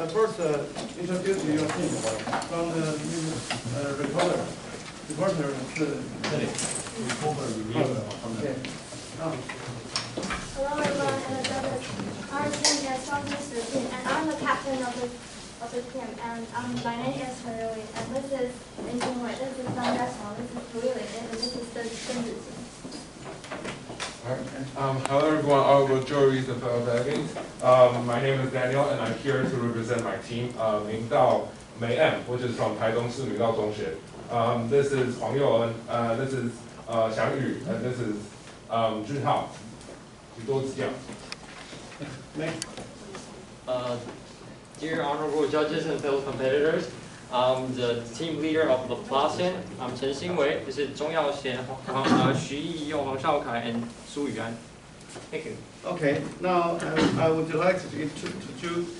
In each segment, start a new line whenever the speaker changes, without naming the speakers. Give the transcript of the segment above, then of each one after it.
first introduce your team from the recorder. Recorder okay.
Hello everyone, our team is from this team, and I'm the captain of the team, and my name is Hui, and this is Linjing Wei, this is Zhang Yasong, this is Hu Yulin, and this is Deng Zixing.
Hello everyone, honorable juries and fellow delegates. My name is Daniel, and I'm here to represent my team, Mingdao Mei M, which is from Taidong Si Mingdao Zhongxue. This is Huang Youen, this is Xiang Yu, and this is Junhao. 请多指教。
Dear honorable judges and fellow competitors, I'm the team leader of Laplacian. I'm Chen Xingwei. This is Zhong Yaoxian, Xu Yiyong, Wang Shaokai, and Su Yuan. Thank you.
Okay, now I would like to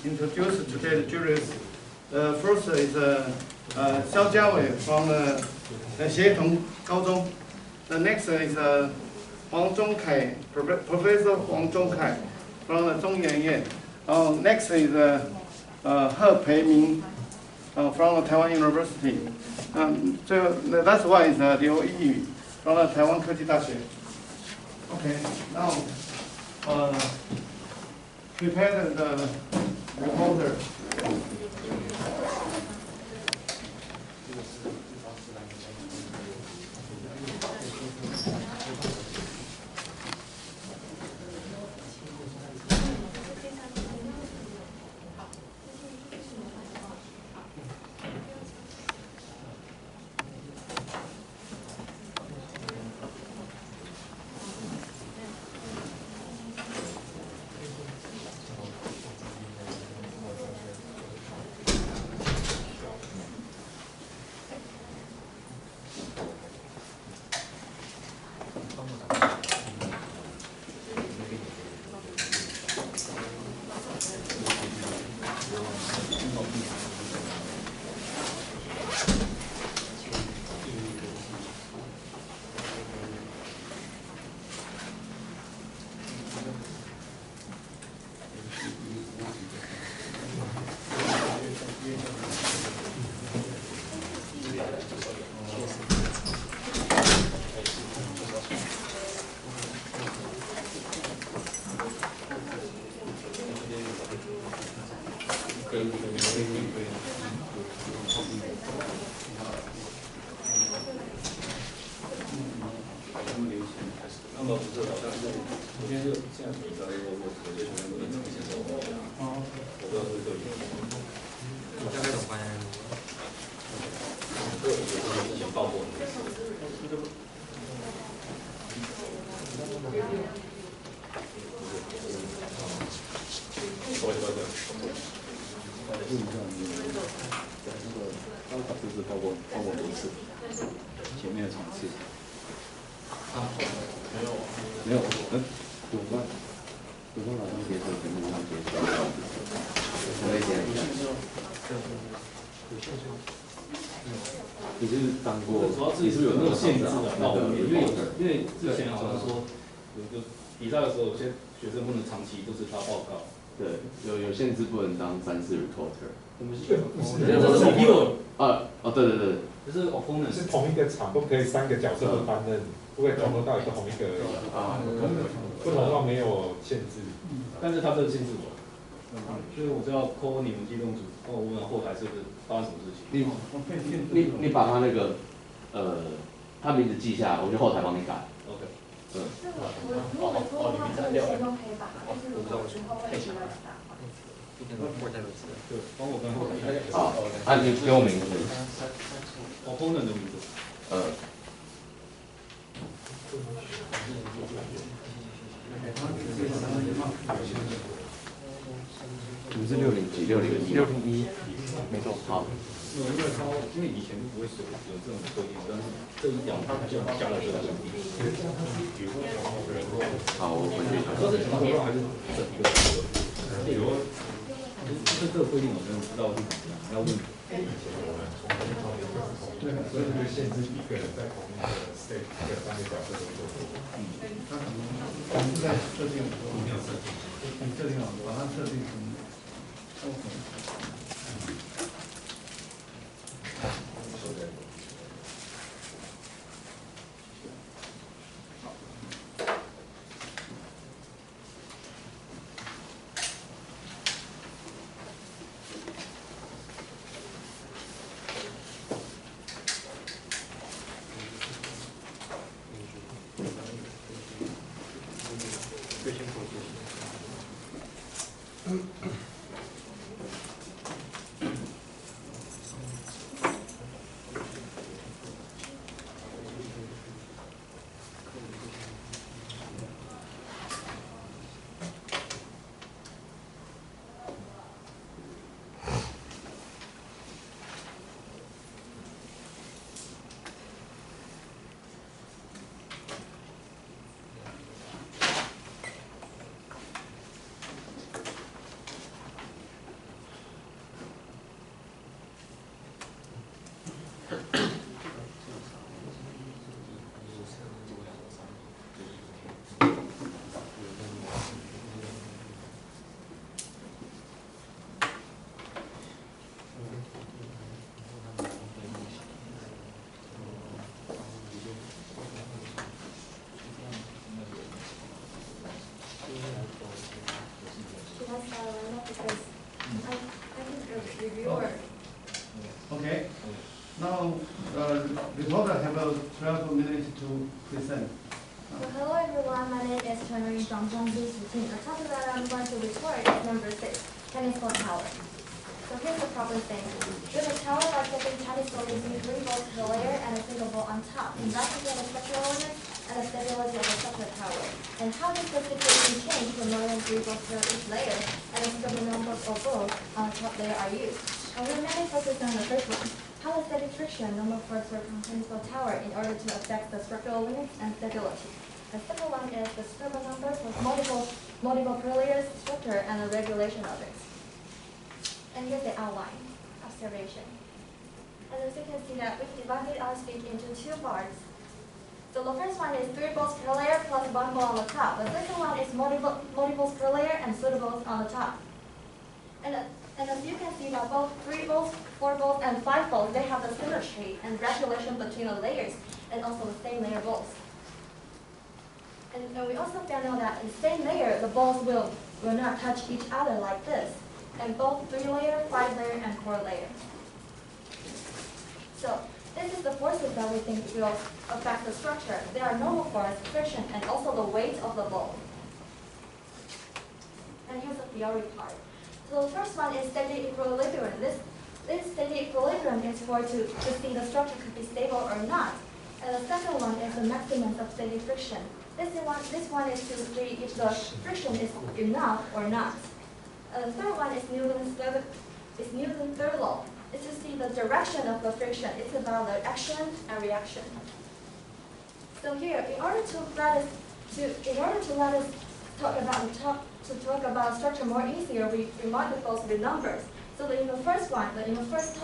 introduce today's juries. First is Xiao Jiawei from Xietung Gaozhong. The next is Huang Zhongkai, Professor Huang Zhongkai from Zhongyuanyuan. Next is He Peiming from Taiwan University. The last one is Liu Yiyu from Taiwan 科技大学. Okay, now prepare the recorder.
你是不是有那个限制的报名？因为之前好像说有个比赛的时候，有些学生不能长期都是发报告。
对，有限制不能当3次 recorder。
我们是这是 opponent
对，
就是 opponent
是同一个场不可以3个角色都担任，不可以从头到尾都同一个而已。不同的话没有限制。
但是他这个限制我，所以我就要 call 你们机动组，我问后台是不是发生什么事情。
你把他那个他名字记下来，我去后台帮你改。
OK。
如果我说的话，这个谁都可以把，但是如果之后会什么打？
对，帮我跟后台。
好，你给我名字。
opponent 的名字。
你们是60几？601，没错。好。
因为以前不会有这种规定，但是这一条它就加了这个规定。
好，我回去。
这是长头发还是整一个头发？比如，这个规定我真的不知道是怎么样，要问。
对，所以就限制一个人在同一个 stage 3个角色都做过。
他可能是在设定的时候没有设定，你设定好，把它设定成。
Sure.
Okay. Now, reporter have 12 minutes to present.
So hello everyone, my name is Chen from Zhongzi Suting. The topic that I'm going to report is number 6, tennis court tower. So here's the problem statement. Build a tower by taking tennis court using 3 bolts per layer and a single bolt on top, investigate the structural elements and the stability of the structure tower. And how does the situation change when more than 3 bolts per each layer and a certain number of bolts on the top layer are used? And we're mainly focused on the first one. How is static friction normal for a certain tennis court tower in order to affect the structural limits and stability? The second one is the scribble numbers with multiple per layers structure and the regulation of it. And here's the outline, observation. And as you can see that we've divided our speech into 2 parts. So the first one is 3 bolts per layer plus 1 bolt on the top. The second one is multiples per layer and suitables on the top. And as you can see that both 3 bolts, 4 bolts, and 5 bolts, they have the symmetry and regulation between the layers and also the same layer bolts. And we also found out that in the same layer, the bolts will not touch each other like this. And both 3-layer, 5-layer, and 4-layer. So this is the forces that we think will affect the structure. There are normal force, friction, and also the weight of the ball. And here's the theory part. So the first one is steady equilibrium. This steady equilibrium is to see the structure could be stable or not. And the second one is the maximum of steady friction. This one is to see if the friction is enough or not. The third one is Newton's third law. It's to see the direction of the friction. It's about the action and reaction. So here, in order to let us talk about structure more easier, we mark the bolts with numbers. So in the first one, in the first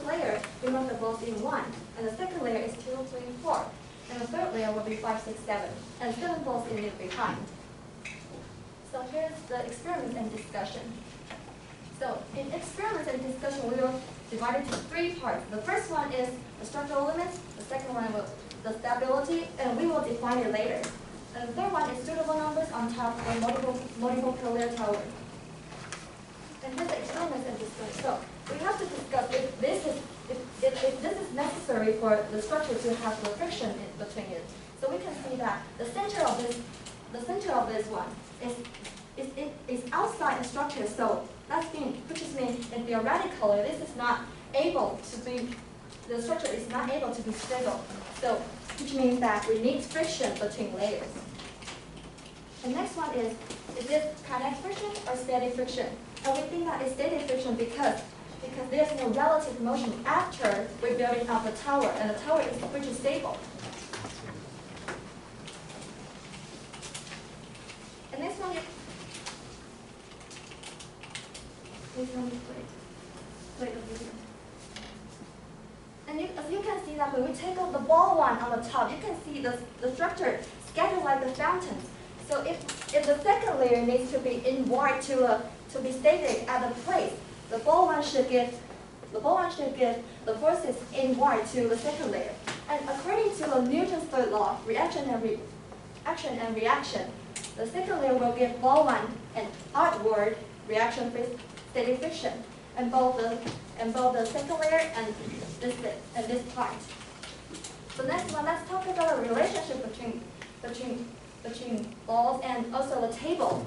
layer, we mark the bolts in 1, and the second layer is 2, 3, 4, and the third layer will be 5, 6, 7, and 7 bolts in it behind. So here's the experiment and discussion. So in experiment and discussion, we will divide it into 3 parts. The first one is the structural limits. The second one will the stability, and we will define it later. And the third one is suitable numbers on top of multiple per layer tower. And here's the experiment and discussion. So we have to discuss if this is necessary for the structure to have the friction in between it. So we can see that the center of this one is outside the structure, so which means in theoretically this is not able to be, the structure is not able to be stable. So which means that we need friction between layers. The next one is it kinetic friction or static friction? And we think that it's static friction because there's no relative motion after we're building up the tower, and the tower is pretty stable. And next one is plate of video. And as you can see that when we take out the ball one on the top, you can see the structure scattered like the fountain. So if the second layer needs to be in white to be static at the plate, the ball one should give the forces in white to the second layer. And according to Newton's third law, action and reaction, the second layer will give ball one an outward reaction with static friction, and both the second layer and this part. So next one, let's talk about the relationship between balls and also the table.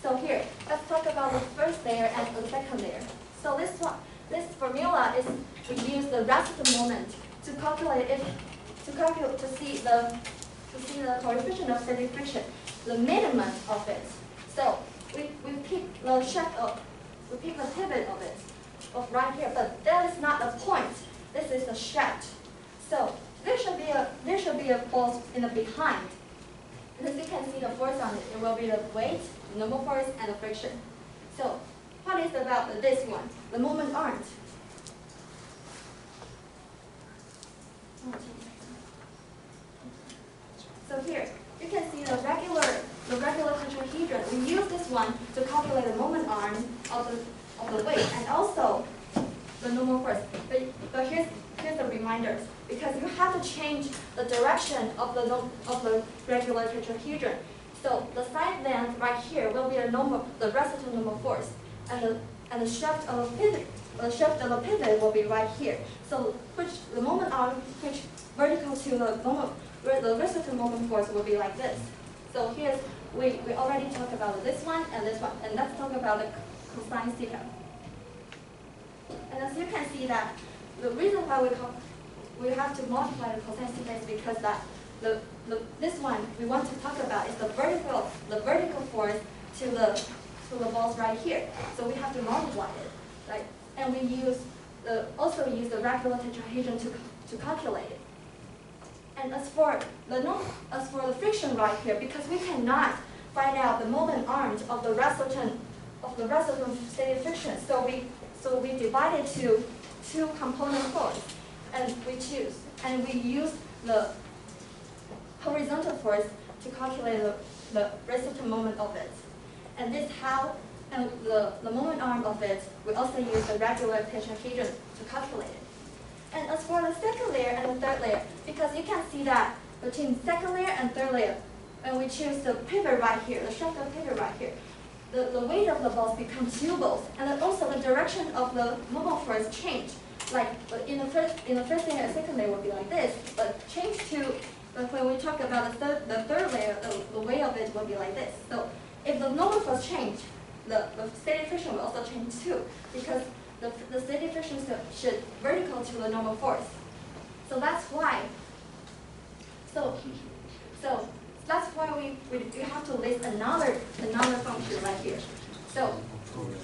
So here, let's talk about the first layer and the second layer. So this formula is we use the resistive moment to calculate to see the coefficient of static friction, the minimum of it. So we pick the pivot of it, right here, but that is not the point. This is the shaft. So there should be a force in the behind. And as you can see the force on it, it will be the weight, the normal force, and the friction. So what is about this one? The moment arm. So here, you can see the regular tetrahedron. We use this one to calculate the moment arm of the weight and also the normal force. But here's the reminders, because you have to change the direction of the regular tetrahedron. So the side length right here will be the residual normal force, and and the shaft of the pivot will be right here. So which the moment arm which vertical to the moment where the reciprocal moment force will be like this. So here's we already talked about this one, and let's talk about the cosine theta. And as you can see that the reason why we have to multiply the cosine theta is because that this one we want to talk about is the vertical force to the balls right here. So we have to multiply it, right? And we also use the regular tetrahedron to calculate it. And as for the friction right here, because we cannot find out the moment arms of the resultant steady friction, so we divide it to two component force, and we use the horizontal force to calculate the resultant moment of it. And this how, and the moment arm of it, we also use the regular tetrahedron to calculate it. And as for the second layer and the third layer, because you can see that between second layer and third layer, when we choose the pivot right here, the shaft of pivot right here, the weight of the balls becomes tubules, and then also the direction of the moment force change. Like in the first layer and second layer will be like this, but change to when we talk about the third layer, the weight of it will be like this. So if the moment force change, the steady friction will also change too, because the steady friction should vertical to the normal force. So that's why. So that's why we have to list another function right here. So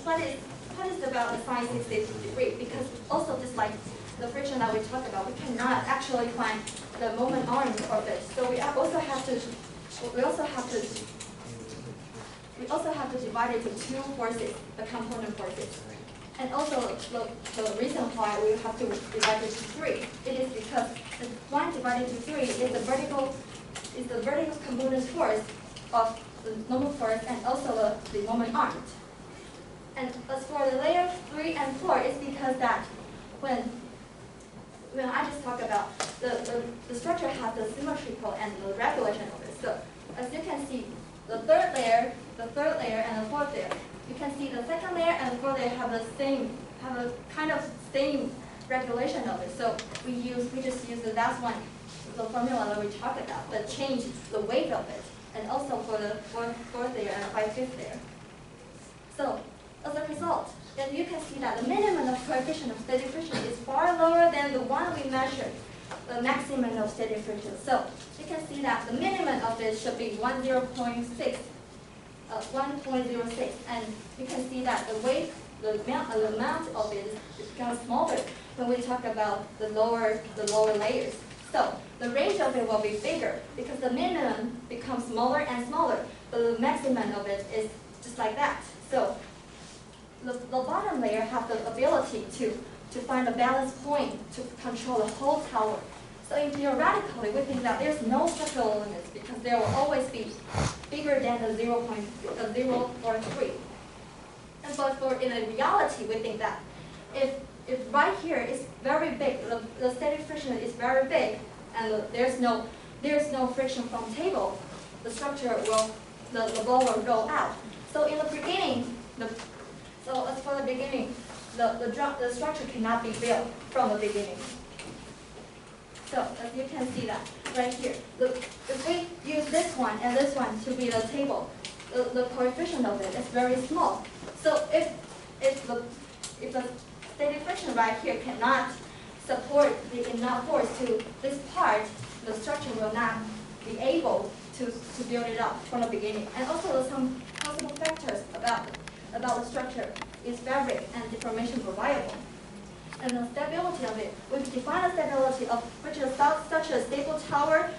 what is about the sine 60 degree? Because also just like the friction that we talked about, we cannot actually find the moment arm of it. So we also have to divide it into two forces, the component forces. And also the reason why we have to divide it to 3, it is because the 1 divided to 3 is the vertical component force of the normal force and also the moment arm. And as for the layer 3 and 4, it's because that when I just talked about the structure has the symmetrical and the regulation of it. So as you can see, the third layer, and the fourth layer, you can see the second layer and the fourth layer have a kind of same regulation of it. So we just use the last one, the formula that we talked about, but change the weight of it, and also for the fourth layer and fifth layer. So as a result, then you can see that the minimum of coefficient of steady friction is far lower than the one we measured, the maximum of steady friction. So you can see that the minimum of it should be 1.06, and you can see that the weight, the amount of it becomes smaller when we talk about the lower layers. So the range of it will be bigger because the minimum becomes smaller and smaller, but the maximum of it is just like that. So the bottom layer have the ability to find a balance point to control the whole tower. So theoretically, we think that there's no structural limits because there will always be bigger than the 0.3. But in reality, we think that if right here is very big, the steady friction is very big, and there's no friction from table, the structure the ball will roll out. So in the beginning, as for the beginning, the structure cannot be built from the beginning. So as you can see that right here, if we use this one and this one to be the table, the coefficient of it is very small. So if the steady friction right here cannot support the enough force to this part, the structure will not be able to build it up from the beginning. And also some possible factors about the structure is fabric and deformation variable. And the stability of it, we define the stability of which is such a stable tower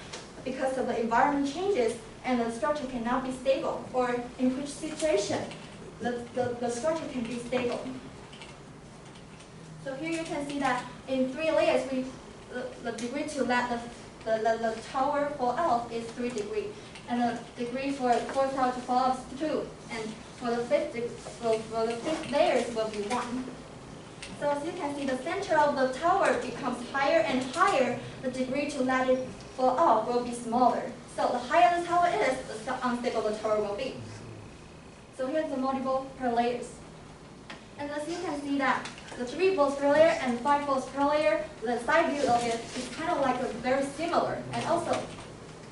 because of the environment changes and the structure cannot be stable, or in which situation the structure can be stable. So here you can see that in 3 layers, the degree to let the tower fall off is 3 degrees, and the degree for fourth tower to fall off is 2, and for the fifth layers will be 1. So as you can see, the center of the tower becomes higher and higher. The degree to let it fall off will be smaller. So the higher the tower is, the unstable the tower will be. So here's the multiple per layers. And as you can see that the 3 bolts per layer and 5 bolts per layer, the side view of it is kind of like very similar. And also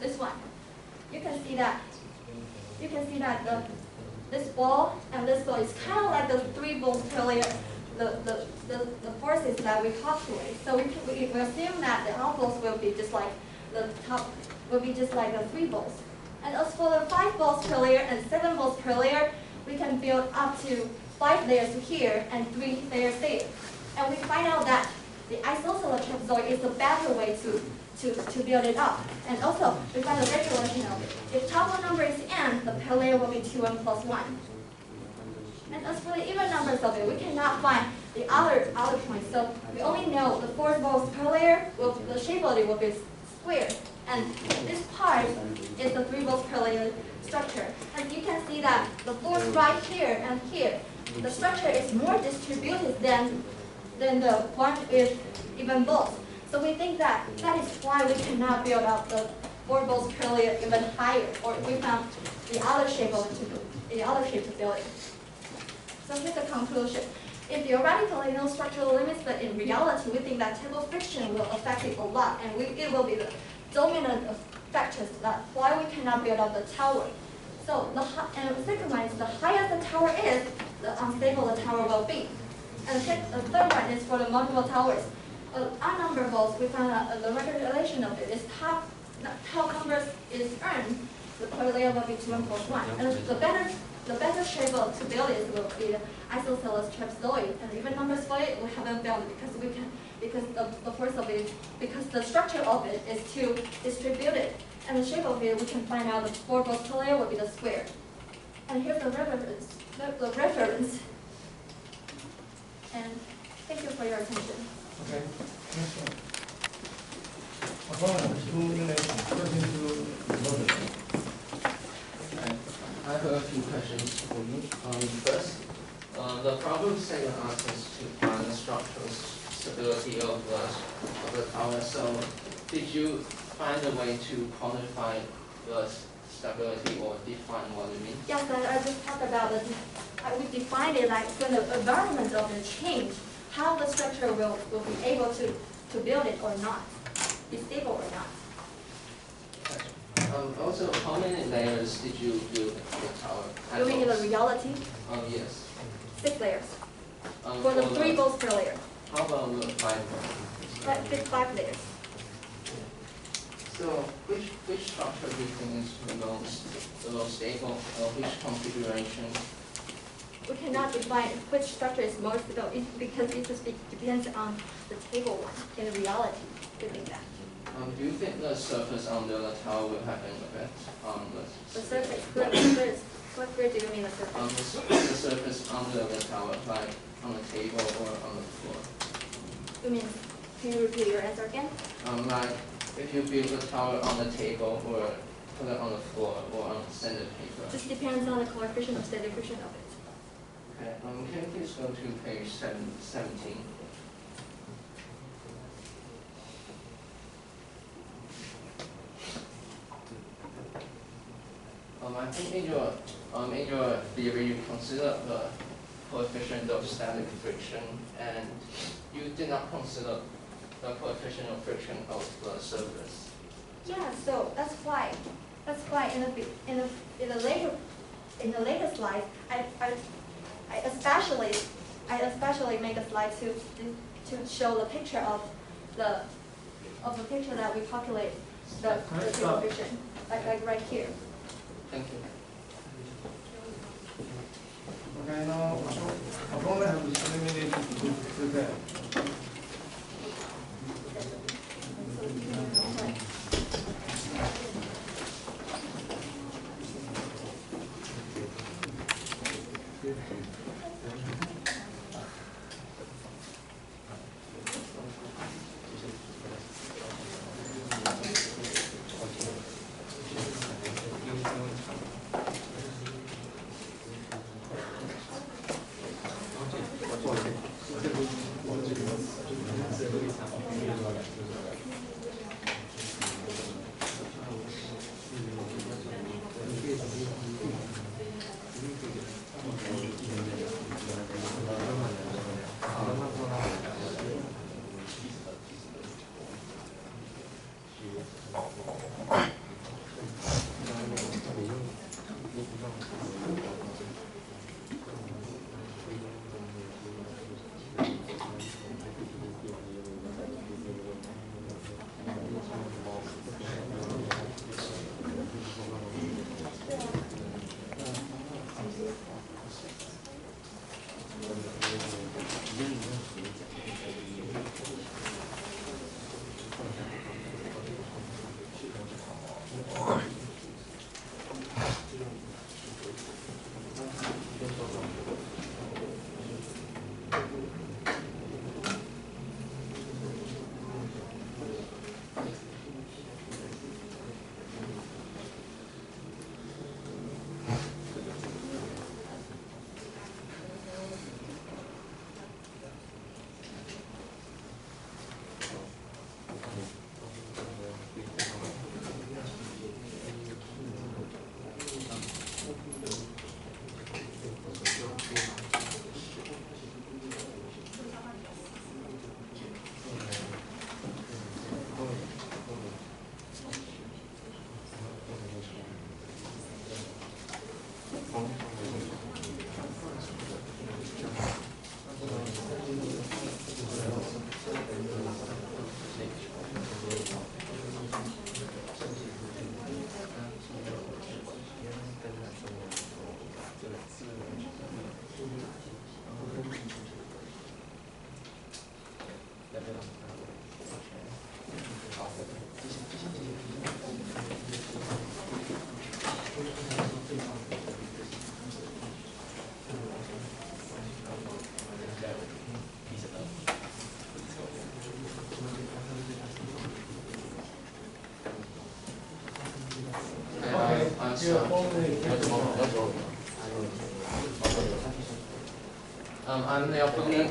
this one, you can see that this ball and this ball is kind of like the 3 bolts per layer. The forces that we calculate. So we assume that the outbolts will be just like the top will be just like the 3 bolts. And as for the 5 bolts per layer and 7 bolts per layer, we can build up to 5 layers here and 3 layers there. And we find out that the isosceles trapezoid is the better way to build it up. And also, we find the regulation of it. If top one number is n, the per layer will be 2n plus 1. And as for the even numbers of it, we cannot find the other points. So we only know the 4 bolts per layer, the shape of it will be square. And this part is the 3 bolts per layer structure. And you can see that the force right here and here, the structure is more distributed than the one with even bolts. So we think that is why we cannot build up the 4 bolts per layer even higher, or we found the other shape to build it. So here's the conclusion. In theoretically, no structural limits, but in reality, we think that table friction will affect it a lot, and it will be the dominant factors that why we cannot build up the tower. So and the second one is the higher the tower is, the unstable the tower will be. And the third one is for the multiple towers. Unnumbered bolts, we found that the regulation of it is top numbers is earned, the per layer will be 2n plus 1. And the better shape to build it will be the isosceles trapezoid. And even numbers for it we haven't built because the force of it, because the structure of it is too distributed. And the shape of it we can find out the 4 bolts per layer will be the square. And here's the reference. And thank you for your attention.
Okay. Next one. Opponent, 2 minutes, according to
I have a few questions for you. First, the problem statement asks us to find the structural stability of the tower. So, did you find a way to quantify the stability or define what it means?
Yes, I just talked about it. We defined it like when the environment of the change, how the structure will be able to build it or not, be stable or not.
Also, how many layers did you build the tower?
You mean in the reality?
Yes.
6 layers. For the 3 bolts per layer.
How about the 5 layers?
5 layers.
So, which structure do you think is the most stable, or which configuration?
We cannot define which structure is most stable because it just depends on the table one in reality. We think that.
Do you think the surface under the tower will have an effect on
The surface? What where do you mean the surface?
the surface under the tower, like on the table or on the floor?
You mean, can you repeat your answer again?
Like if you build the tower on the table or put it on the floor or on sanded paper.
Just depends on the coefficient of steady friction of it.
Okay. Can you please go to page 17? I think in your theory you consider the coefficient of static friction, and you did not consider the coefficient of friction of the surface.
Yeah, so that's why in the later slides I especially make a slide to show the picture of the picture that we calculate the coefficient like right here.
Thank you.
Okay, now opponent have 3 minutes to prepare.
I'm the opponent,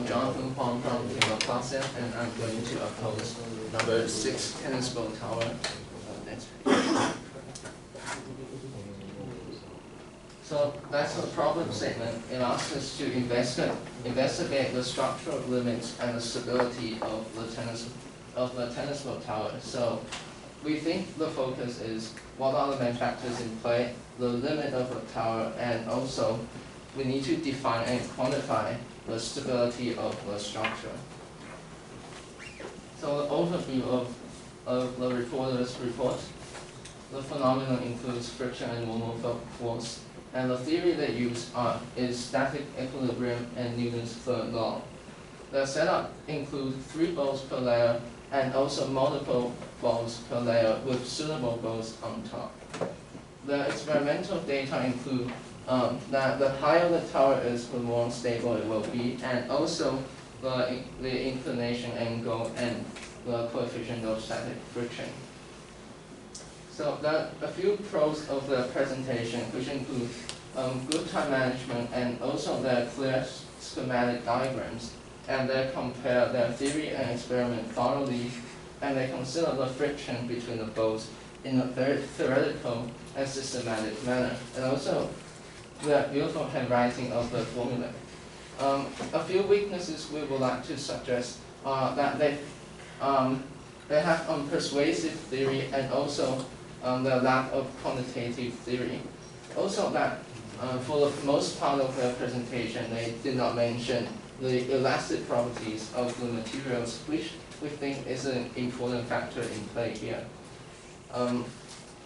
Jonathan Huang from the Plaza, and I'm going to oppose number 6 tennis ball tower. Next page. So that's the problem statement. It asks us to investigate the structural limits and the stability of the tennis ball tower. So we think the focus is what are the main factors in play, the limit of the tower, and also we need to define and quantify the stability of the structure. So the overview of the reporter's report. The phenomenon includes friction and normal force, and the theory they use is static equilibrium and Newton's third law. The setup includes 3 balls per layer and also multiple balls per layer with suitable balls on top. The experimental data include that the higher the tower is, the more unstable it will be, and also the inclination angle and the coefficient of static friction. So there are a few pros of the presentation, which include good time management and also their clear schematic diagrams, and they compare their theory and experiment thoroughly, and they consider the friction between the balls in a very theoretical and systematic manner, and also the beautiful handwriting of the formula. A few weaknesses we would like to suggest are that they have unpersuasive theory and also the lack of quantitative theory. Also that for the most part of their presentation, they did not mention the elastic properties of the materials, which we think is an important factor in play here.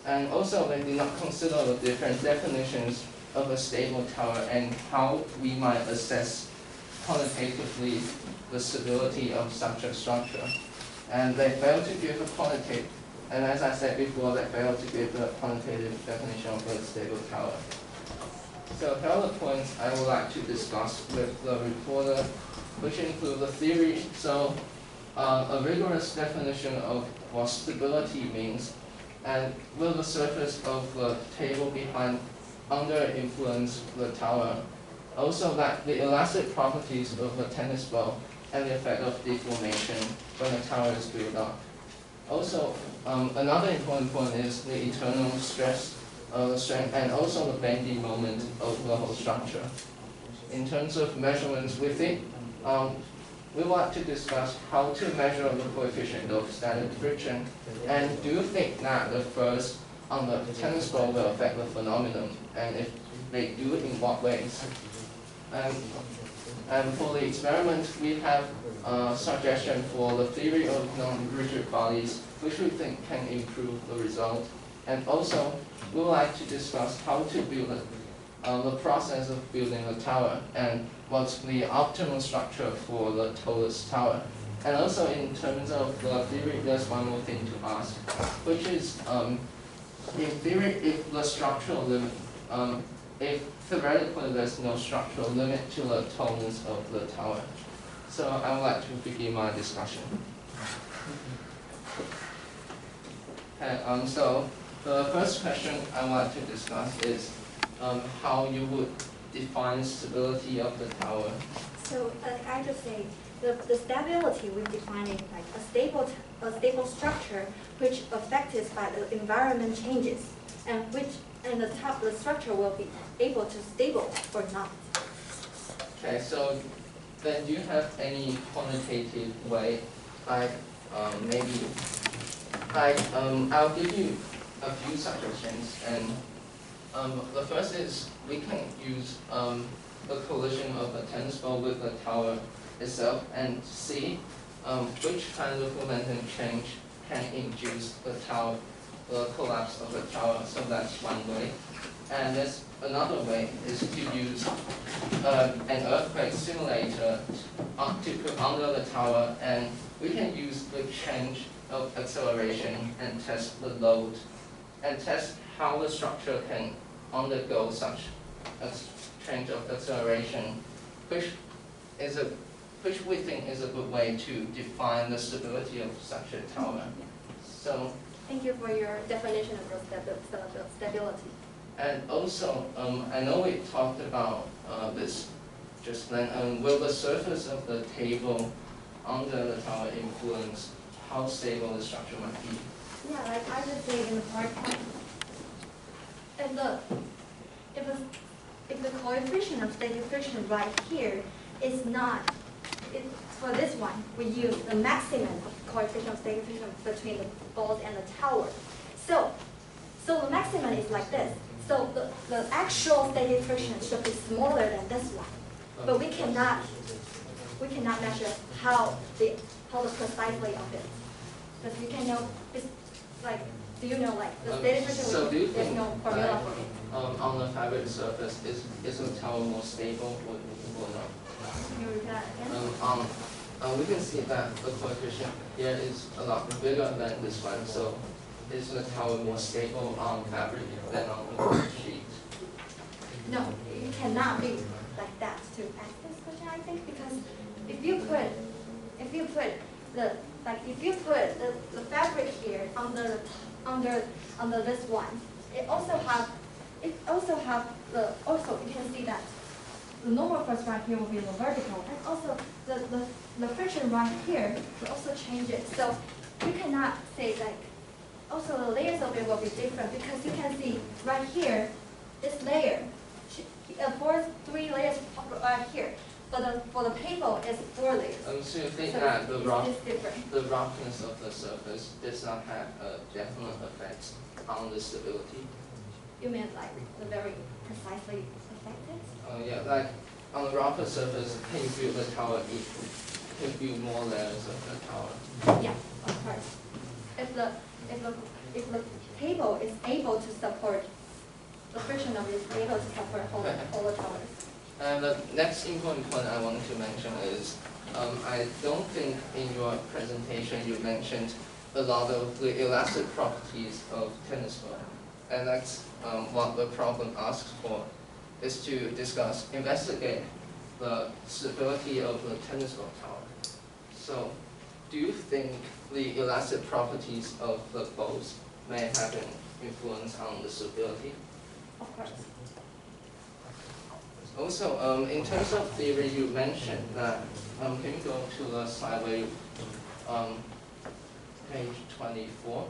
And also they did not consider the different definitions of a stable tower and how we might assess quantitatively the stability of such a structure. And they failed to give a quantitative, and as I said before, they failed to give a quantitative definition of a stable tower. So here are the points I would like to discuss with the reporter, which include the theory. So a rigorous definition of what stability means, and will the surface of the table behind under influence the tower. Also that the elastic properties of the tennis ball and the effect of deformation when the tower is built up. Also, another important point is the internal stress, strength, and also the bending moment of the whole structure. In terms of measurements, we think we want to discuss how to measure the coefficient of static friction, and do you think that the force on the tennis ball will affect the phenomenon, and if they do, in what ways? And for the experiment, we have a suggestion for the theory of non-rigid bodies, which we think can improve the result. And also, we would like to discuss how to build the process of building a tower, and what's the optimal structure for the tallest tower. And also in terms of the theory, there's one more thing to ask, which is, in theory, if the structural limit, if theoretically there's no structural limit to the tallness of the tower. So I would like to begin my discussion. Okay, so the first question I would like to discuss is how you would define stability of the tower.
So I just say the stability we define it like a stable structure which affected by the environment changes, and the structure will be able to stable or not.
Okay, so then do you have any quantitative way, like maybe, like I'll give you a few suggestions, and the first is we can use the collision of a tennis ball with the tower itself and see which kind of momentum change can induce the collapse of the tower. So that's one way. And there's another way is to use an earthquake simulator to put under the tower, and we can use the change of acceleration and test the load and test how the structure can undergo such a change of acceleration, which we think is a good way to define the stability of such a tower. So
Thank you for your definition of stability.
And also, I know we talked about this just then. Will the surface of the table under the tower influence how stable the structure might be?
Yeah, like I just say in the part one. If the coefficient of stable friction right here is not, for this one, we use the maximum coefficient of stable friction between the balls and the tower. So the maximum is like this. So the actual stable friction should be smaller than this one. But we cannot measure how the precisely of it. Because you can know, it's like, do you know like the stable friction?
So do you
there's
think
no formula for it.
On the fabric surface, is the tower more stable or not?
Can you repeat that again?
We can see that the coefficient here is a lot bigger than this one. So is the tower more stable on fabric than on the sheet?
No, you cannot be like that to ask this question, I think, because if you put the fabric here under this one, also you can see that the normal force right here will be the vertical, and also the friction right here will also change it. So you cannot say like, also the layers of it will be different, because you can see right here, this layer, three layers right here, but for the table it's 4 layers.
So you think
So
that the
different.
roughness of the surface does not have a definite effect on the stability?
You mean like the very precisely affected?
Yeah, like on the rougher surface, can you build the tower? Can you build more layers of the tower?
Yeah, of course. If the table is able to support, the friction of it is able to support all the towers.
And the next important point I wanted to mention is, I don't think in your presentation you mentioned a lot of the elastic properties of tennis ball. And that's what the problem asks for, is to investigate the stability of the tennis ball tower. So, do you think the elastic properties of the balls may have an influence on the stability?
Of course.
Also, in terms of theory, you mentioned that, can you go to the slide where you, page 24?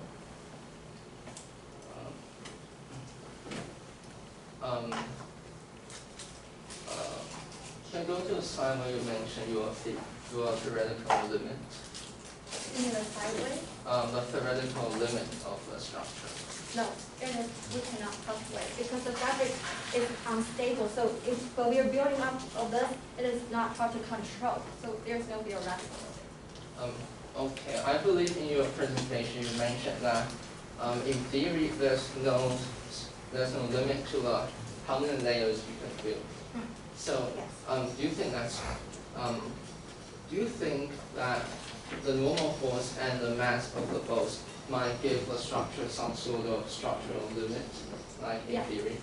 Can you go to the slide where you mentioned your theoretical limit?
In the sideway?
The theoretical limit of the structure.
No, we cannot calculate because the fabric is unstable. So when we are building up of this, it is not hard to control. So there's no theoretical limit.
Okay, I believe in your presentation you mentioned that in theory there's no limit to how many layers you can build. So
Yes.
do you think that the normal force and the mass of the bolts might give the structure some sort of structural limit, like in
Yeah.
theory?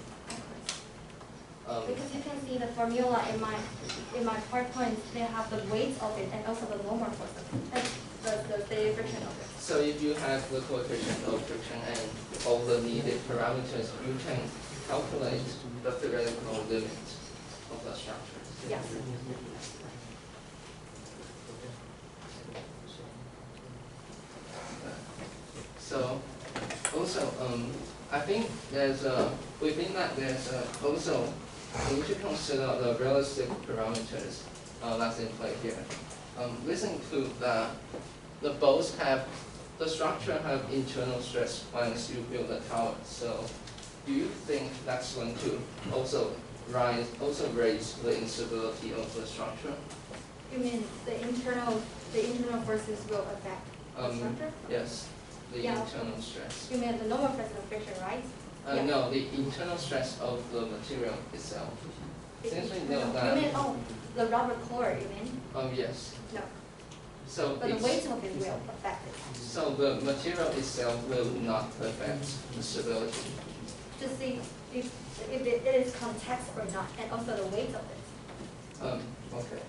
Because you can see the formula in my PowerPoint, they have the weight of it and also the normal force of it, and the friction of it.
So if you have the coefficient of friction and all the needed parameters, you can calculate the theoretical limit of the structure.
Yes.
So also, I think within that there's also, we should consider the realistic parameters that's in play here. This includes the bolts the structure have internal stress once you build a tower. So do you think that's going to also raise the instability of the structure?
You mean the internal forces will affect the structure?
Yes, the
Yeah.
internal stress.
You mean the normal force of friction, right? Yeah.
No, the internal stress of the material itself. Since we know that.
You mean the rubber core? You mean?
Yes.
No.
So
But the weight of it will affect it.
So the material itself will not affect the stability.
To see if it is contact or not, and also the weight of it.
Okay.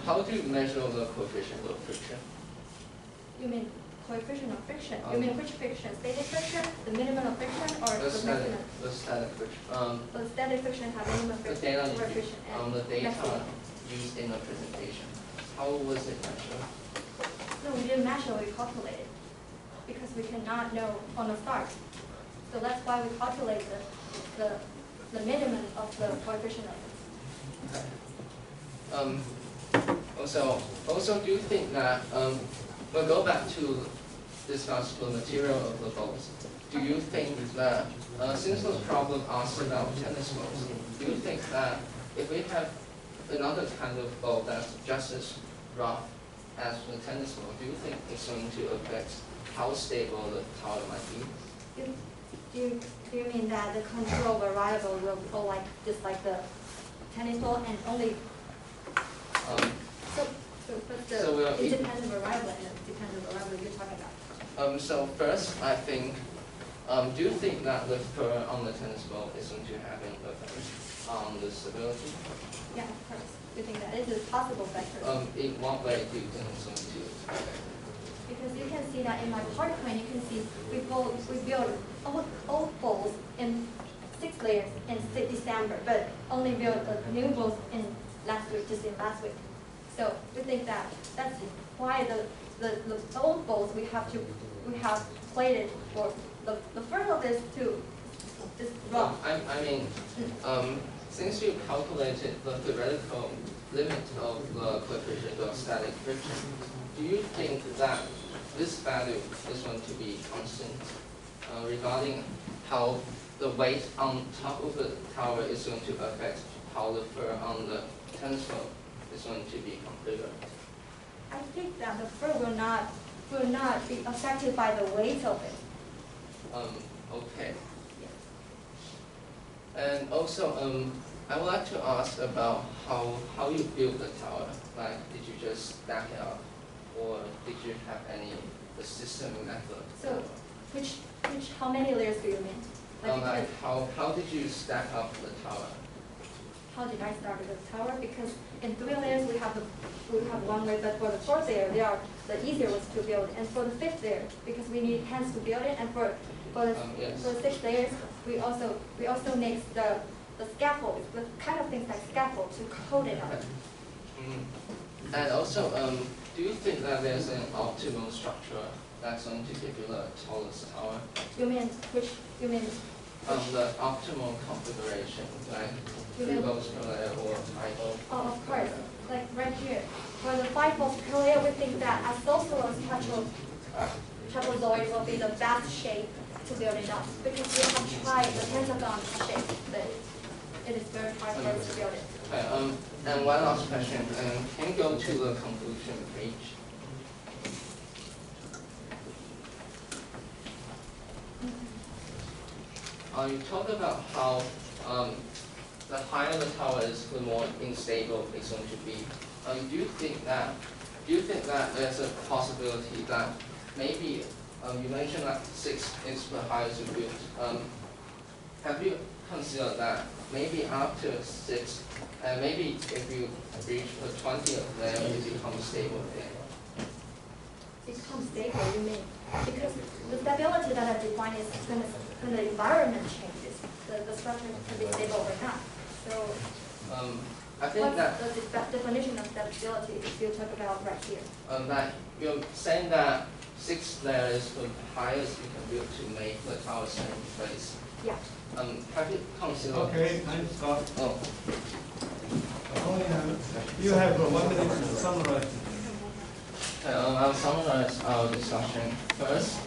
How do you measure the coefficient of friction?
You mean coefficient of friction? You mean which friction? Static friction, the minimum of friction, or the maximum?
The static friction.
The static friction have minimum
The
friction,
data
coefficient, and
the data
maximum.
used in the presentation. How was it measured?
No, we didn't measure, we calculated. Because we cannot know on the start. So that's why we calculate the minimum of the coefficient of it.
Also, do you think that, we'll go back to discuss the material of the balls. Do you think that, since those problems asked about tennis balls, do you think that if we have another kind of ball that's just as rough as the tennis ball, do you think it's going to affect how stable the tower might be?
Do you mean that the control variable will go like just like the tennis ball and only what's the independent variable and the dependent variable you're talking about?
So first, I think, do you think that the curve on the tennis ball is going to have an effect on the stability?
Yeah, of course. Do you think that is a possible factor?
In what way do you think it's going to affect?
Because you can see that in my PowerPoint, you can see we build old balls in 6 layers in December, but only built new balls in last week. So we think that that's why the old balls we have plated for the first of this to this rough.
I mean, since you calculated the theoretical limit of the coefficient of static friction, do you think that this value is going to be constant regarding how the weight on top of the tower is going to affect how the fur on the tennis ball is going to be configured?
I think that the fur will not be affected by the weight of it.
Okay. And also, I would like to ask about how you build the tower. Like, did you just stack it up, or did you have any system method?
So, how many layers do you mean?
Like how did you stack up the tower?
How did I start with the tower? Because in 3 layers we have 1 layer, but for the 4th layer, the easier was to build, and for the 5th layer, because we need hands to build it, and for the 6th layers, we also make the scaffold, the kind of things like scaffold to hold it up.
And also, do you think that there's an optimal structure that's going to give you the tallest tower?
You mean which? You mean
the optimal configuration, like 3 balls per layer or 5 balls?
Oh, of course. Like right here, for the 5 balls per layer, we think that isosceles trapezoid will be the best shape to build it up, because we have tried the pentagon shape, but it is very hard for us to build it.
Okay, and one last question. Can you go to the conclusion page? You talked about how the higher the tower is, the more unstable it's going to be. Do you think that there's a possibility that maybe you mentioned that 6 is the highest you built. Have you considered that maybe after 6, and maybe if you reach the 20th layer, it becomes stable again?
It becomes stable, you mean? Because the stability that I define is when the environment changes, the structure can be stable or not. So,
I think that
the definition of stability is you talk about right here.
that you're saying that 6 layers is the highest you can build to make the tower stay in place.
Yeah.
Have you considered?
Okay, time to start.
Oh.
You have 1 minute to summarize.
I'll summarize our discussion. First,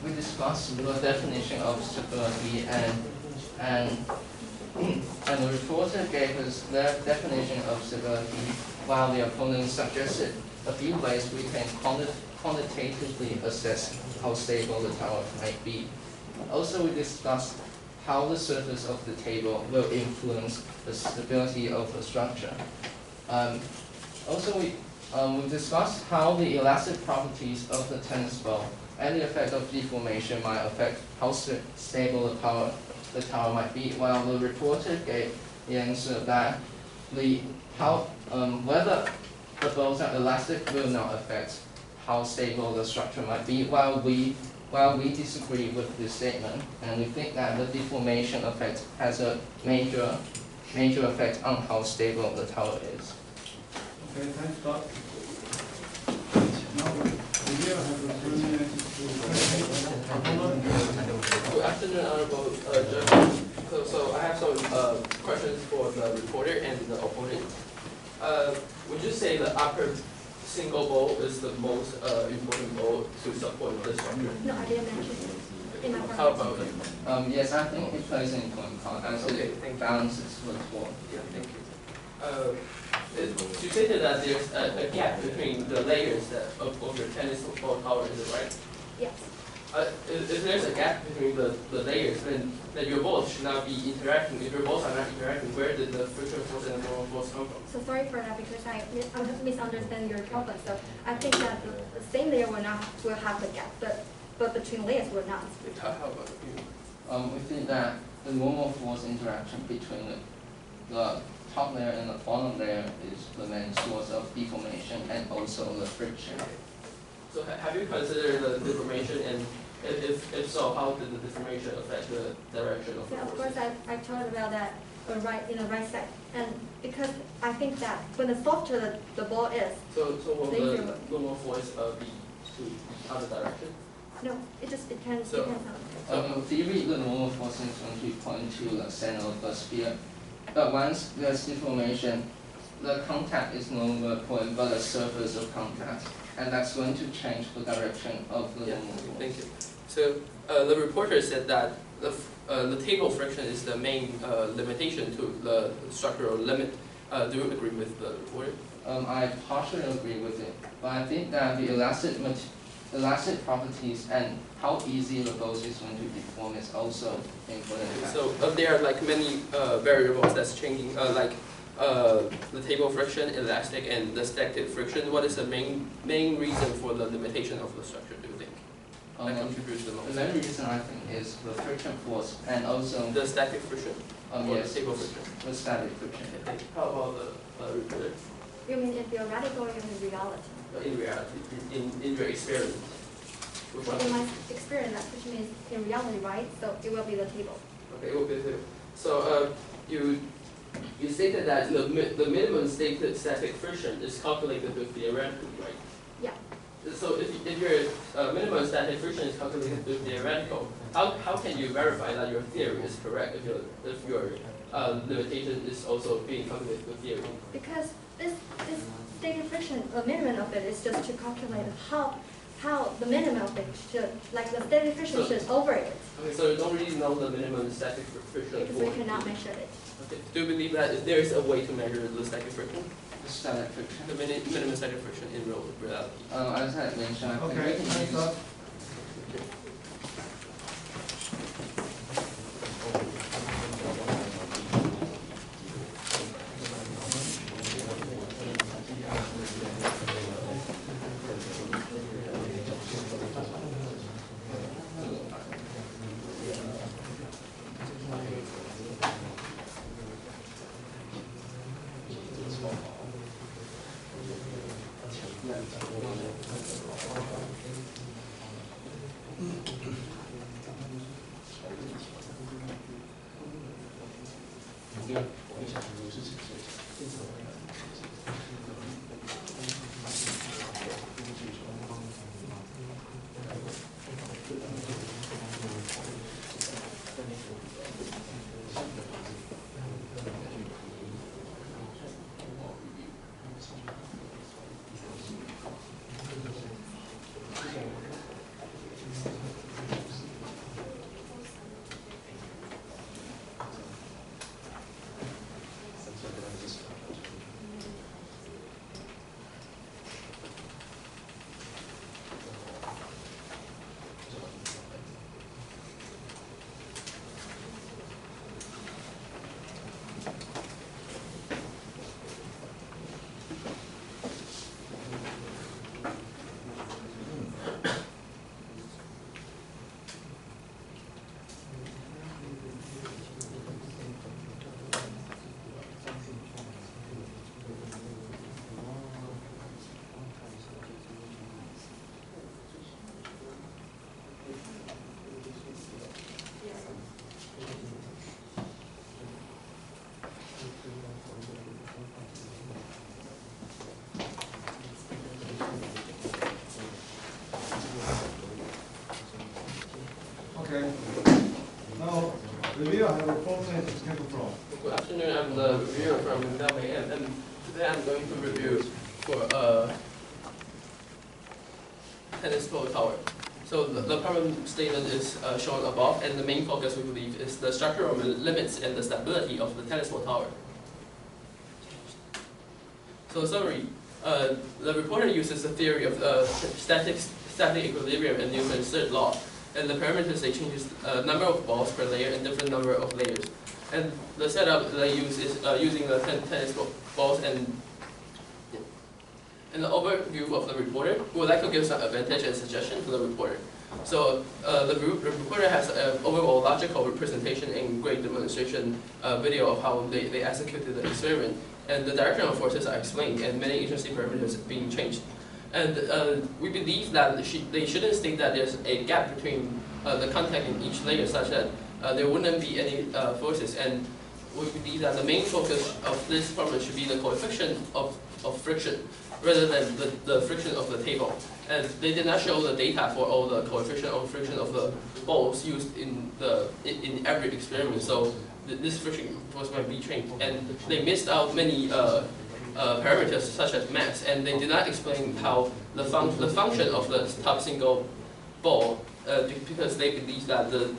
we discussed the definition of stability, and the reporter gave us their definition of stability, while the opponent suggested a few ways we can quantitatively assess how stable the tower might be. Also, we discussed how the surface of the table will influence the stability of the structure. Also, we discussed how the elastic properties of the tennis ball and the effect of deformation might affect how stable the tower might be, while the reporter gave the answer that whether the balls are elastic will not affect how stable the structure might be. While we disagree with this statement, and we think that the deformation effect has a major effect on how stable the tower is.
Okay, thanks, Doc. Now, we will have a 3 minutes to
Good afternoon, Honorable Judge. So I have some questions for the reporter and the opponent. Would you say the upper single bowl is the most important bowl to support the structure?
No, I didn't mention it in my
How about it?
Yes, I think it plays an important part as it balances the wall.
Yeah, thank you. You stated that there's a gap between the layers of your tennis ball tower, is it right?
Yes.
If there's a gap between the layers, then your balls should not be interacting. If your balls are not interacting, where did the friction force and the normal force come from?
So sorry for that because I misunderstand your problem. So I think that the same layer will have the gap, but between layers will not.
How about you?
We think that the normal force interaction between the top layer and the bottom layer is the main source of deformation and also the friction.
So have you considered the deformation, and if so, how did the deformation affect the direction of the
Yeah, of
force?
course, I told about that in the right side. And because I think that when the softer the ball is,
So will
Thank
the
you.
normal force be to other direction?
no, it just depends
So-
on.
In theory, the normal force is going to point to the center of the sphere. But once there's deformation, the contact is no longer a point, but a surface of contact. And that's going to change the direction of the
Yeah,
normal force.
thank you. So the reporter said that the table friction is the main limitation to the structural limit. Do you agree with the reporter?
I partially agree with it, but I think that the elastic properties and how easy the ball is going to deform is also important.
So there are like many variables that's changing, like the table friction, elastic, and the static friction. What is the main reason for the limitation of the structure, do you think? That contributes the
The
most?
main reason I think is the friction force and also
The static friction or
yes,
the table friction?
the static friction.
Okay, thank you. How about the reporter?
You mean in theoretical or in reality?
In reality, in your experience? Which
Well,
one?
in my experience, which means in reality, right? So it will be the table.
Okay, okay, too. So you stated that the minimum static friction is calculated with theoretically, right?
Yeah.
So if your minimum static friction is calculated with theoretical, how can you verify that your theory is correct if your limitation is also being calculated with theory?
Because this static friction, the minimum of it is just to calculate how the minimum of it should, like the static friction should over it,
Okay, so you don't really know the minimum static friction.
because we cannot measure it.
Okay. Do you believe that there is a way to measure the static friction,
The static friction.
the minimum static friction in real reality?
As I mentioned, I think
Okay,
we can
thanks,
use
Doc.
I'm the reviewer from M, and today I'm going to review for tennis ball tower. So the problem statement is shown above, and the main focus we believe is the structural limits and the stability of the tennis ball tower. So summary, the reporter uses the theory of static equilibrium and Newton's third law, and the parameters they change is number of balls per layer and different number of layers. And the setup they use is using the tennis balls and in the overview of the reporter, we would like to give some advantage and suggestion to the reporter. So the reporter has an overall logical representation and great demonstration video of how they executed the experiment. And the directional forces are explained and many agency parameters being changed. And we believe that they shouldn't state that there's a gap between the contact in each layer such that there wouldn't be any forces. And we believe that the main focus of this problem should be the coefficient of friction rather than the friction of the table. And they did not show the data for all the coefficient of friction of the balls used in every experiment. So this friction force might be changed. And they missed out many parameters such as mass, and they did not explain how the function of the top single ball, because they believe that the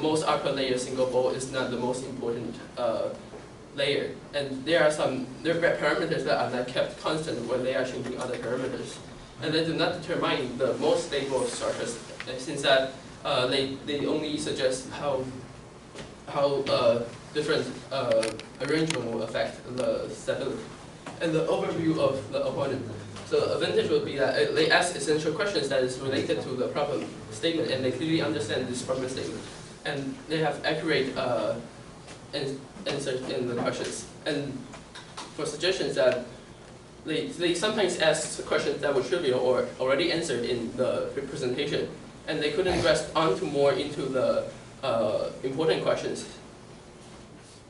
most upper layer single ball is not the most important layer, and there are parameters that are not kept constant when they are changing other parameters, and they do not determine the most stable structures, since that they only suggest how different arrangement will affect the stability. And the overview of the opponent. So the advantage would be that they ask essential questions that is related to the problem statement, and they clearly understand this problem statement, and they have accurate answers in the questions. And for suggestions that they sometimes ask questions that were trivial or already answered in the presentation, and they couldn't grasp onto more into the important questions.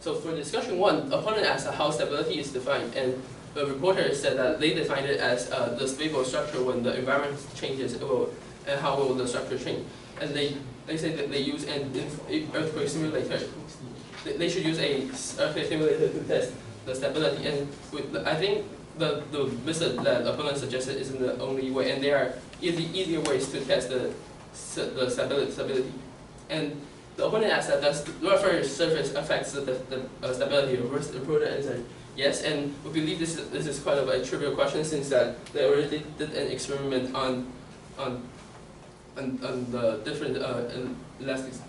So for discussion 1, opponent asked how stability is defined, and the reporter said that they defined it as the stable structure when the environment changes, and how will the structure change. And they say that they use an earthquake simulator. They should use a earthquake simulator to test the stability. And I think the method that opponent suggested isn't the only way, and there are easier ways to test the stability. And the opponent asked that does the rougher surface affects the stability of the reporter answered yes, and we believe this is quite of a trivial question, since that they already did an experiment on the different elastics.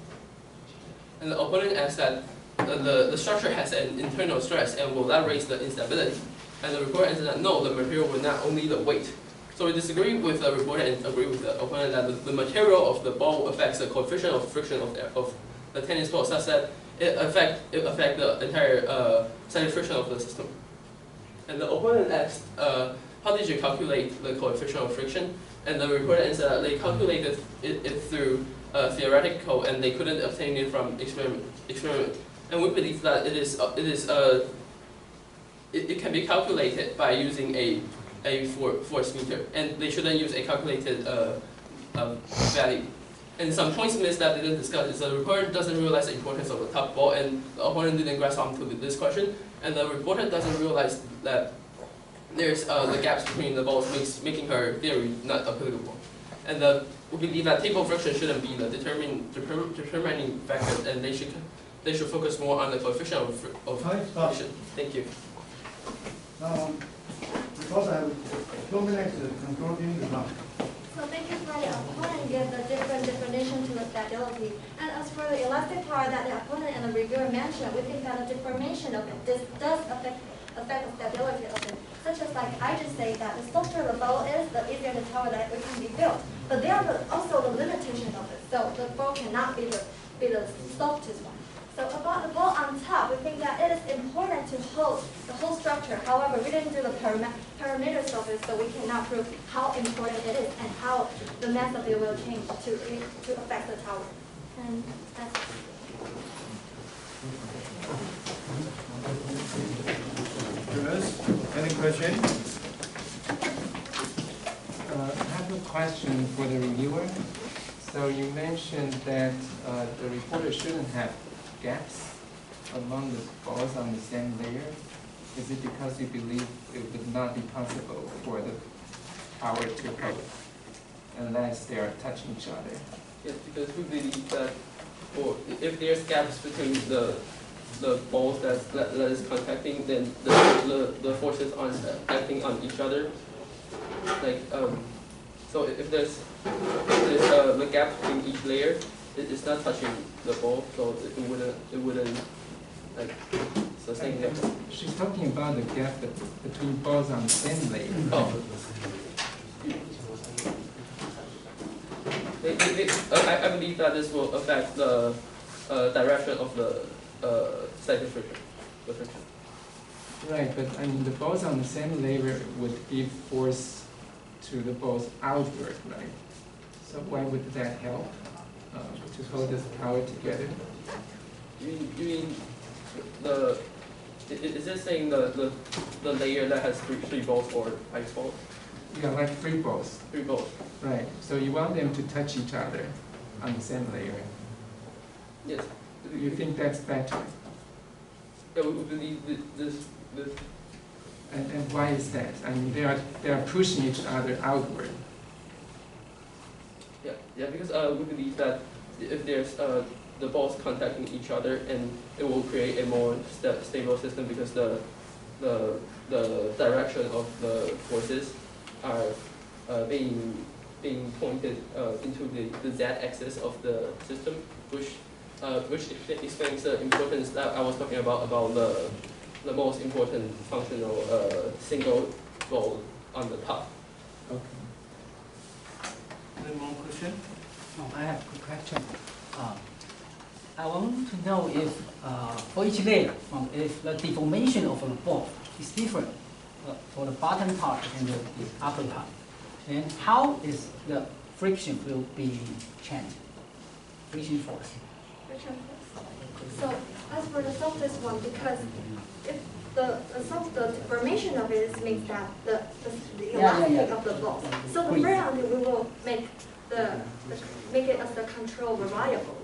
And the opponent asked that the structure has an internal stress, and will that raise the instability? And the reporter answered that no, the material will not, only the weight. So we disagree with the reporter and agree with the opponent that the material of the ball affects the coefficient of friction of the tennis ball, such that it affect the entire static friction of the system. And the opponent asked, how did you calculate the coefficient of friction? And the reporter answered that they calculated it through theoretical, and they couldn't obtain it from experiment. And we believe that it can be calculated by using a force meter, and they shouldn't use a calculated value. And some points missed that they didn't discuss is the reporter doesn't realize the importance of the top ball, and the opponent didn't grasp onto this question, and the reporter doesn't realize that there's the gaps between the balls making her theory not applicable. And we believe that table friction shouldn't be the determining factor, and they should focus more on the coefficient of friction. Thank you.
Because I have 2 minutes concluding the talk.
So thank you for the opponent give the different definition to the stability. And as for the elastic power that the opponent and the reviewer mentioned, we think that the deformation of it does affect the stability of it. Such as like I just say that the softer the ball is, the easier the tower that it can be built. But there are also the limitations of it. So the ball cannot be the softest one. So about the ball on top, we think that it is important to hold the whole structure. However, we didn't do the parameters of it, so we cannot prove how important it is and how the mass of it will change to affect the tower. And that's
Any questions?
I have a question for the reviewer. So you mentioned that the reporter shouldn't have gaps. among the balls on the same layer? Is it because you believe it would not be possible for the power to hold unless they are touching each other?
Yes, because we believe that if there's gaps between the balls that is contacting, then the forces aren't acting on each other. Like so if there's the gap between each layer, it's not touching the ball, so it wouldn't like sustain them.
She's talking about the gap between balls on the same layer.
Oh. I believe that this will affect the direction of the static friction. The friction.
Right, but I mean the balls on the same layer would give force to the balls outward, right? So why would that help to hold this power together?
You mean is it saying the layer that has three balls or ice balls?
Yeah, like three balls.
Three balls.
Right. So you want them to touch each other on the same layer.
Yes.
You think that's better?
Yeah, we believe this.
And why is that? I mean, they are pushing each other outward.
Yeah, because we believe that if there's the balls contacting each other, and it will create a more stable system because the direction of the forces are being pointed into the z-axis of the system, which explains the importance that I was talking about the most important functional single ball on the top.
Okay.
Any more question?
Oh, I have a quick question. I want to know if for each layer, if the deformation of the ball is different for the bottom part and the upper part, then how is the friction will be changed? Friction force.
Friction force. So as for the softest one, because if the deformation of it means that the elastic of the ball. So the ground we will make it as the control variable.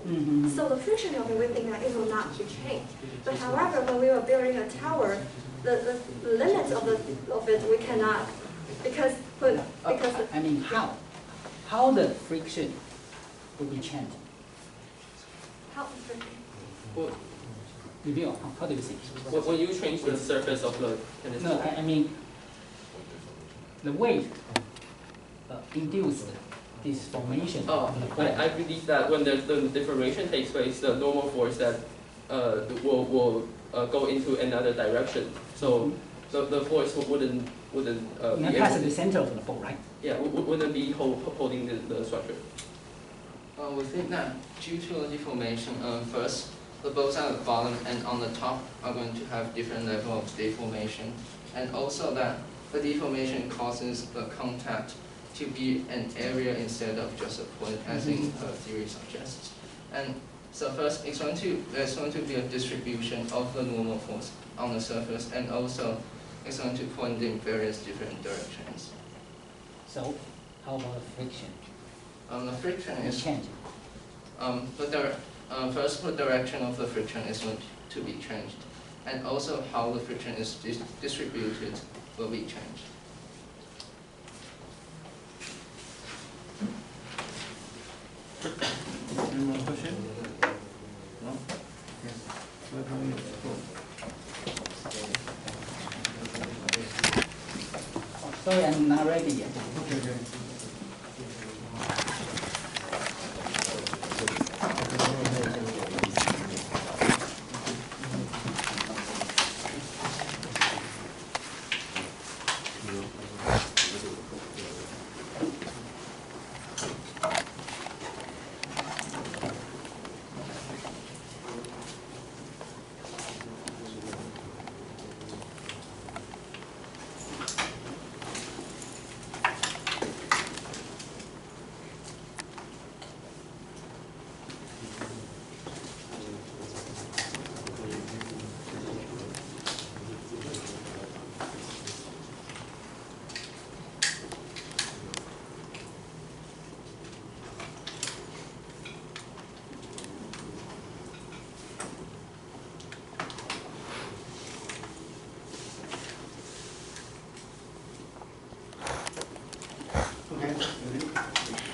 So the friction of it, we think that it will not be changed. But however, when we were building a tower, the limits of it we cannot because
I mean how the friction will be changed?
How the friction?
Well,
how do you see?
When you change the surface of the canister.
No, I mean the weight induced this formation.
Oh, I believe that when the deformation takes place, the normal force that will go into another direction. So the force wouldn't be
pass at the center of the ball, right?
Yeah, wouldn't be holding the structure.
We think that due to the deformation, first, the balls at the bottom and on the top are going to have different level of deformation, and also that the deformation causes the contact to be an area instead of just a point, as in theory suggests. And so first, there's going to be a distribution of the normal force on the surface, and also it's going to point in various different directions.
So, how about the friction?
The friction is
changing.
First, the direction of the friction is going to be changed, and also how the friction is distributed will be changed.
Any more question? No? Yes.
Sorry, I'm not ready yet.
Okay.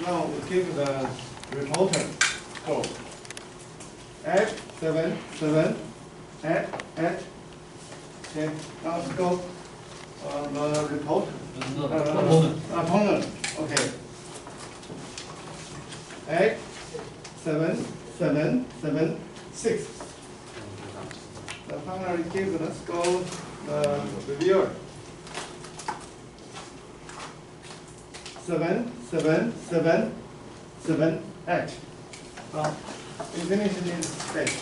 now we give the reporter go. 8, 7, 7, 8, 8. Okay, now let's go. The reporter. Opponent. Okay. 8, 7, 7, 7, 6. The final give, let's go the reviewer. 7, 7, 7, 7, 8. We finish this stage.